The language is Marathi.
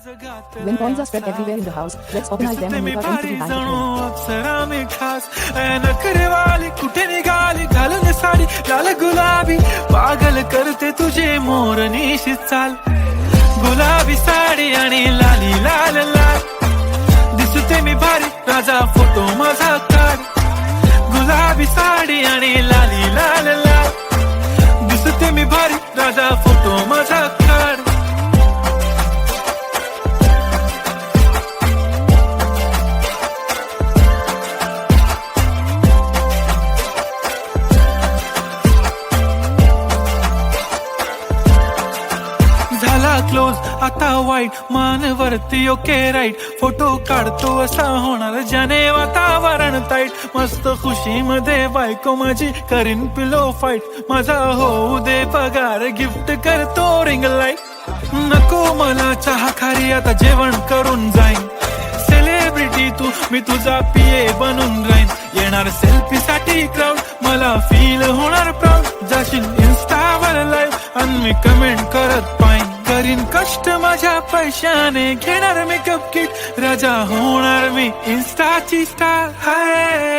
When toys are spread everywhere in the house, let's organize them and make our rooms to be magical. अप्सरा में खास नखरे वाली कुठे निघाली घालून साडी लाल गुलाबी पागल करते तुझे मोरनीशी चाल गुलाबी साडी आणि लाली लाल लाल दिसते मी भारी राजा फोटो माझा काढ गुलाबी साडी आणि लाली लाल लाल दिसते मी भारी राजा फोटो माझा काढ क्लोज आता वाईट मान वरती ओके राईट फोटो काढतो असा होणार ज्याने वातावरण ताईट मस्त खुशी मध्ये बायको माझी करीन पिलो फाईट माझा होऊ दे पगार गिफ्ट करतो रिंग लाईट नको मला चहा खारी आता जेवण करून जाईन सेलिब्रिटी तू मी तुझा पिये बनून राहीन येणार सेल्फी साठी क्राऊड मला फील होणार प्राऊड जाशील इन्स्टावर लाईव्ह आणि मी कमेंट करत पाहिन करीन कष्ट माझ्या पैशाने घेणार मेकअप किट राजा होणार मी इन्स्टाची स्टार हाय